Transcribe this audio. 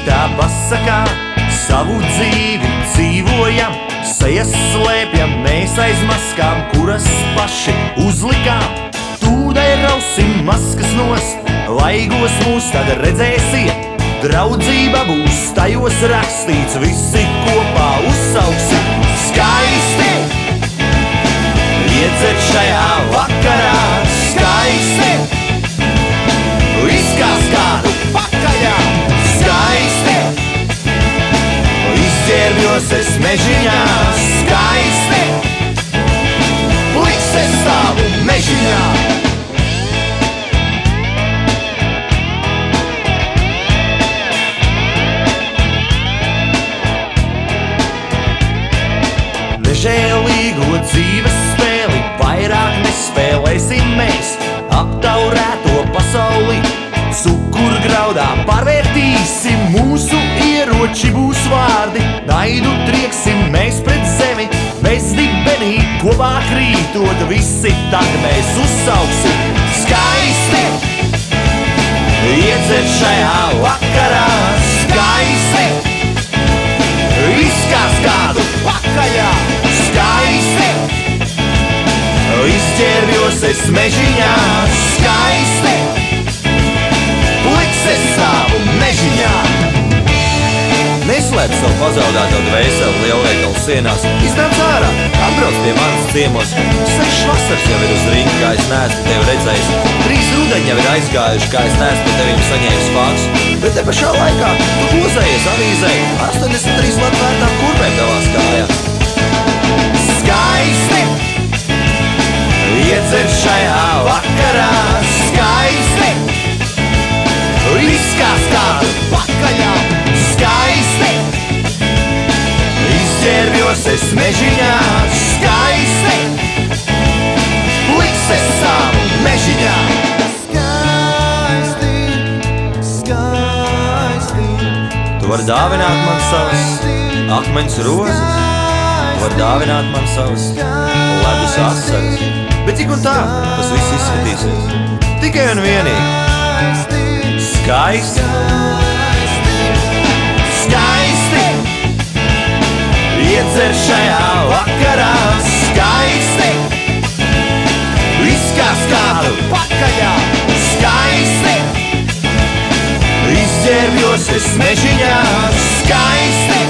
tā pasakā, savu dzīvi dzīvojam, sejas slēpjam mēs aiz maskām, kuras paši uzlikām. Tūdei rausim maskas nost, laigos mūs tad redzēsiet, draudzība būs, tajos rakstīts, visi kopā uzsauksim skaisti. Iedzert šajā vakarā skaisti, izkās kādu pakaļā skaisti, izģērbjos es mežiņā skaisti, pliks es stāvu mežiņā. Nežēlīgo dzīves spēli vairāk nespēlēsim mēs, aptaurēto pasauli cukurgraudā pārvērtīsim, mūsu ieroči būs vārdi, naidu trieksim mēs pret zemi, bez dibenī kopā krītot, visi tad mēs uzsauksim skaisti. Iedzert šajā vakarā skaisti, izkās kādu pakaļā skaisti, izģērbjos es mežiņā skaisti, pliks es stāvu mežiņā. Neslēp savu pazaudēto dvēseli lielveikalu sienās, iznāc ārā, atbrauc pie manas ciemos. 6 vasaras jau ir uz rīņa, kā es neesmu tevi redzējis, 3 rudeņi jau ir aizgājuši, kā es neesmu tevim saņēmis faksu, bet te pašā laikā tu glozējies avīzē 83 latvērtām kurpēm tavās kājās. Skaisti, iedzert šajā vakarā skaisti, izkās kādu pakaļā skaisti, izģērbjos es mežiņā skaisti, pliks es stāvu mežiņā. Skaisti, skaisti, Tu vari dāvināt man savas akmeņus rozes, tu vari dāvināt man savas ledus asaras, bet tik un tā tas viss izskatīsies tikai un vienīgi skaisti. Skaisti, iedzer šajā vakarā skaisti, izkās kādu pakaļā skaisti, izģērbjos es mežiņā skaisti,